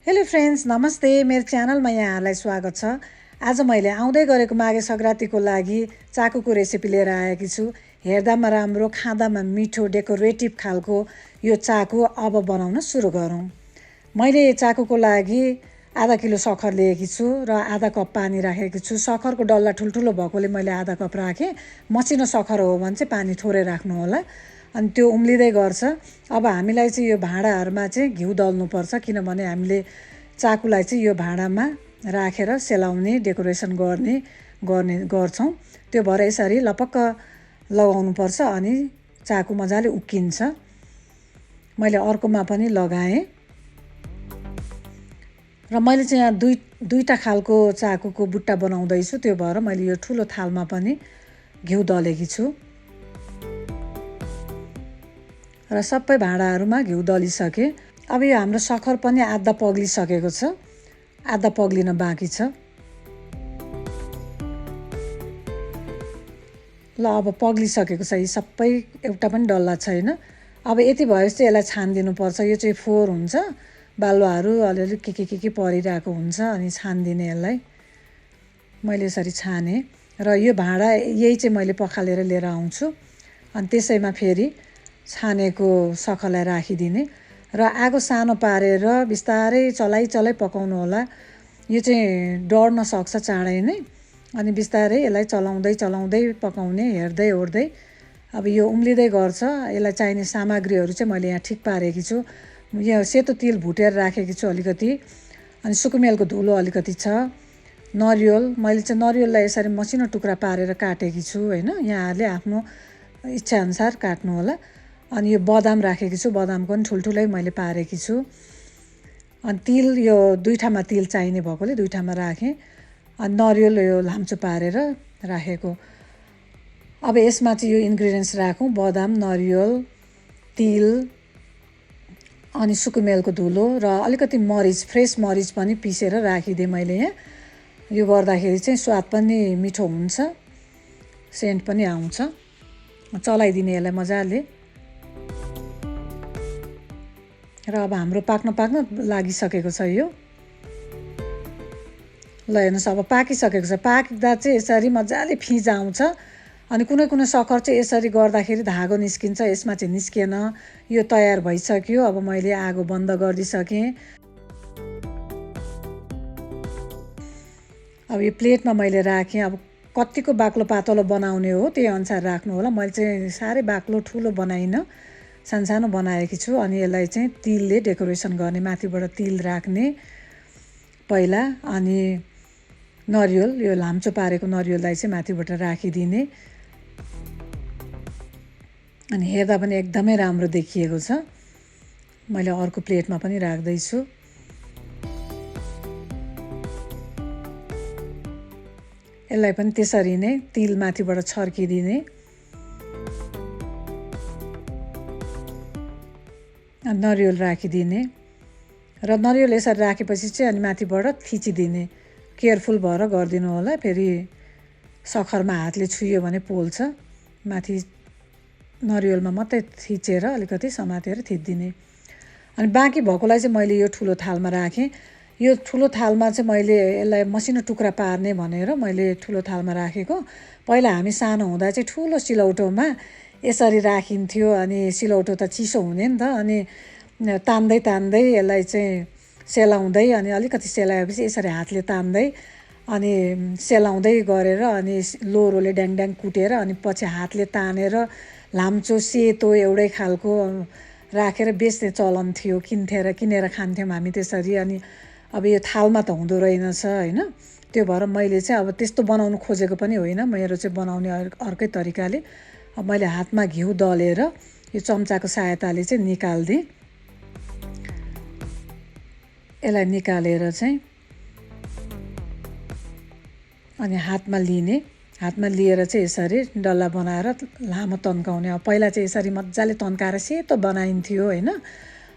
Hello friends, नमस्ते। मेरो च्यानलमा यहाँहरूलाई स्वागत छ। आज मैले आउँदै गरेको माघे सङ्क्रान्तिको लागि चाकुको रेसिपी लिएर आएकी छु। हेर्दामा राम्रो, खाँदामा मिठो, डेकोरेटिभ खालको यो चाकु अब बनाउन सुरु गरौँ। मैले चाकुको लागि आधा किलो सक्खर लिएकी छु र आधा कप पानी राखेकी छु। सक्खरको डल्ला ठुल्ठुलो भएकोले मैले आधा कप राखेँ। मसिनो सक्खर हो भने चाहिँ पानी थोरै राख्नु होला। अनि त्यो उम्लिँदै गर्छ। अब हामीलाई चाहिँ यो भाँडाहरूमा चाहिँ घिउ दल्नुपर्छ, किनभने हामीले चाकुलाई चाहिँ यो भाँडामा राखेर सेलाउने, डेकोरेसन गर्छौँ। त्यो भएर यसरी लपक्क लगाउनुपर्छ अनि चाकु मजाले उक्किन्छ। मैले अर्कोमा पनि लगाएँ र मैले चाहिँ यहाँ दुईवटा खालको चाकुको बुट्टा बनाउँदैछु। त्यो भएर मैले यो ठुलो थालमा पनि घिउ दलेकी छु र सबै भाँडाहरूमा घिउ दलिसकेँ। अब यो हाम्रो सक्खर पनि आधा पग्लिसकेको छ, आधा पग्लिन बाँकी छ। ल अब पग्लिसकेको छ, यी सबै एउटा पनि डल्ला छैन। अब यति भएपछि चाहिँ यसलाई छानिदिनुपर्छ। यो चाहिँ फोहोर हुन्छ, बालुवाहरू अलिअलि के परिरहेको हुन्छ, अनि छानिदिने यसलाई। मैले यसरी छानेँ र यो भाँडा यही चाहिँ मैले पखालेर लिएर आउँछु। अनि त्यसैमा फेरि छानेको सक्खरलाई राखिदिने र आगो सानो पारेर बिस्तारै चलाइ पकाउनु होला। यो चाहिँ डढ्न सक्छ चाँडै नै, अनि बिस्तारै यसलाई चलाउँदै पकाउने, हेर्दै ओर्दै। अब यो उम्लिँदै गर्छ। यसलाई चाहिने सामग्रीहरू चाहिँ मैले यहाँ ठिक पारेकी छु। यो सेतो तिल भुटेर राखेकी छु अलिकति, अनि सुकुमेलको धुलो अलिकति छ। नरिवल, मैले चाहिँ नरिवललाई यसरी मसिनो टुक्रा पारेर काटेकी छु होइन। यहाँहरूले आफ्नो इच्छाअनुसार काट्नु होला। अनि यो बदाम राखेकी छु, बदाम पनि ठुल्ठुलै मैले पारेकी छु। अनि तिल, यो दुईठामा तिल चाहिने भएकोले दुईठामा राखेँ। अनि नरिवल यो लाम्चो पारेर राखेको। अब यसमा चाहिँ यो इन्ग्रिडियन्ट्स राखौँ: बदाम, नरिवल, तिल, अनि सुकुमेलको धुलो र अलिकति मरिच, फ्रेस मरिच पनि पिसेर राखिदिएँ मैले यहाँ। यो गर्दाखेरि चाहिँ स्वाद पनि मिठो हुन्छ, सेन्ट पनि आउँछ। चलाइदिने यसलाई मजाले। र अब हाम्रो पाक्न लागिसकेको छ यो। ल हेर्नुहोस्, अब पाकिसकेको छ। पाक्दा चाहिँ यसरी मजाले फिँज आउँछ। अनि कुनै सक्खर चाहिँ यसरी गर्दाखेरि धागो निस्किन्छ, यसमा चाहिँ निस्किएन। यो तयार भइसक्यो। अब मैले आगो बन्द गरिदिइसकेँ। अब यो प्लेटमा मैले राखेँ। अब कतिको बाक्लो पातलो बनाउने हो त्यही अनुसार राख्नु होला। मैले चाहिँ साह्रै बाक्लो ठुलो बनाइनँ, सानो बनाएकी छु। अनि यसलाई चाहिँ तिलले डेकोरेसन गर्ने, माथिबाट तिल राख्ने पहिला, अनि नरिवल, यो लाम्चो पारेको नरिवललाई चाहिँ माथिबाट राखिदिने। अनि हेर्दा पनि एकदमै राम्रो देखिएको छ। मैले अर्को प्लेटमा पनि राख्दैछु। यसलाई पनि त्यसरी नै तिल माथिबाट छर्किदिने। नरिवल राखिदिने र नरिवल यसरी राखेपछि चाहिँ अनि माथिबाट थिचिदिने। केयरफुल भएर गरिदिनु होला, फेरि सक्खरमा हातले छुइयो भने पोल्छ। माथि नरिवलमा मात्रै थिचेर अलिकति समातेर थिचिदिने। अनि बाँकी भएकोलाई चाहिँ मैले यो ठुलो थालमा राखेँ। यो ठुलो थालमा चाहिँ मैले यसलाई मसिनो टुक्रा पार्ने भनेर मैले ठुलो थालमा राखेको। पहिला हामी सानो हुँदा चाहिँ ठुलो सिलौटोमा यसरी राखिन्थ्यो। अनि सिलौटो त चिसो हुने नि त, अनि तान्दै यसलाई चाहिँ सेलाउँदै, अनि अलिकति सेलाएपछि यसरी हातले तान्दै अनि सेलाउँदै गरेर, अनि लोहोरोले ड्याङ कुटेर, अनि पछि हातले तानेर लाम्चो सेतो एउटै खालको राखेर बेच्ने चलन थियो। किनेर खान्थ्यौँ हामी त्यसरी। अनि अब यो थालमा त हुँदो रहेनछ होइन। त्यो भएर मैले चाहिँ अब त्यस्तो बनाउनु खोजेको पनि होइन, मेरो चाहिँ बनाउने अर्कै तरिकाले। अब मैले हातमा घिउ दलेर यो चम्चाको सहायताले चाहिँ निकाल्दिएँ। यसलाई निकालेर चाहिँ अनि हातमा लिएर चाहिँ यसरी डल्ला बनाएर लामो तन्काउने। अब पहिला चाहिँ यसरी मजाले तन्काएर सेतो बनाइन्थ्यो होइन।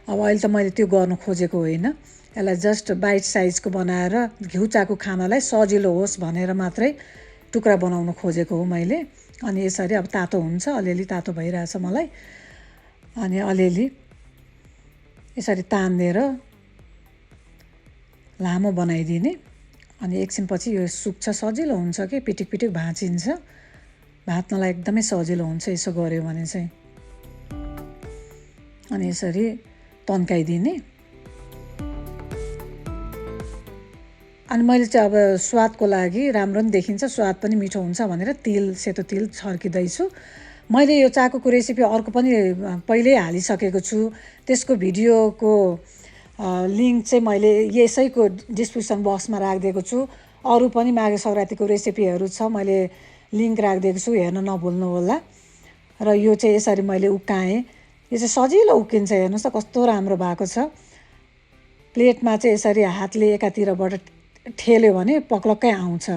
अब अहिले त मैले त्यो गर्नु खोजेको होइन। यसलाई जस्ट बाइट साइजको बनाएर घिउ चाकु खानलाई सजिलो होस् भनेर मात्रै टुक्रा बनाउनु खोजेको हो मैले। अनि यसरी अब तातो हुन्छ, अलिअलि तातो भइरहेछ मलाई। अनि अलिअलि यसरी तानेर लामो बनाइदिने। अनि एकछिनपछि यो सुक्छ, सजिलो हुन्छ कि पिटिक पिटिक भाँचिन्छ, भात्नलाई एकदमै सजिलो हुन्छ यसो गऱ्यो भने चाहिँ। अनि यसरी तन्काइदिने। अनि मैले चाहिँ अब स्वादको लागि राम्रो पनि देखिन्छ, स्वाद पनि मिठो हुन्छ भनेर सेतो तिल छर्किँदैछु। मैले यो चाकुको रेसिपी अर्को पनि पहिल्यै हालिसकेको छु, त्यसको भिडियोको लिङ्क चाहिँ मैले यसैको डिस्क्रिप्सन बक्समा राखिदिएको छु। अरू पनि माघे सङ्क्रान्तिको रेसिपीहरू छ, मैले लिङ्क राखिदिएको छु, हेर्न नभुल्नु होला। र यो चाहिँ यसरी मैले उक्काएँ, यो चाहिँ सजिलो उक्किन्छ, हेर्नुहोस् त कस्तो राम्रो भएको छ। प्लेटमा चाहिँ यसरी हातले एकातिरबाट ठेल्यो भने पक्लक्कै आउँछ।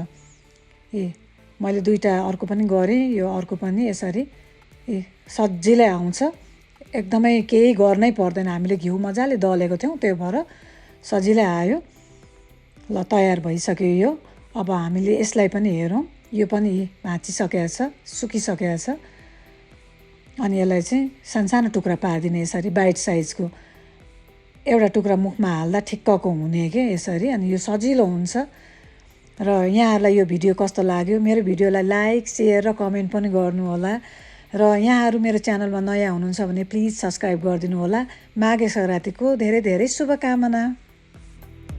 मैले दुईवटा अर्को पनि गरेँ, यो अर्को पनि यसरी सजिलै आउँछ, एकदमै केही गर्नै पर्दैन। हामीले घिउ मजाले दलेको थियौँ, त्यो भएर सजिलै आयो। ल तयार भइसक्यो यो। अब हामीले यसलाई पनि हेरौँ, यो पनि भाँचिसकेको छ, सुकिसकेको छ। अनि यसलाई चाहिँ सानसानो टुक्रा पारिदिने, यसरी बाइट साइजको। एउटा टुक्रा मुखमा हाल्दा ठिक्कको हुने के यसरी। अनि यो सजिलो हुन्छ। र यहाँहरूलाई यो भिडियो कस्तो लाग्यो, मेरो भिडियोलाई लाइक, सेयर र कमेन्ट पनि गर्नुहोला। र यहाँहरू मेरो च्यानलमा नयाँ हुनुहुन्छ भने प्लिज सब्सक्राइब गरिदिनु होला। माघे सङ्क्रान्तिको धेरै धेरै शुभकामना।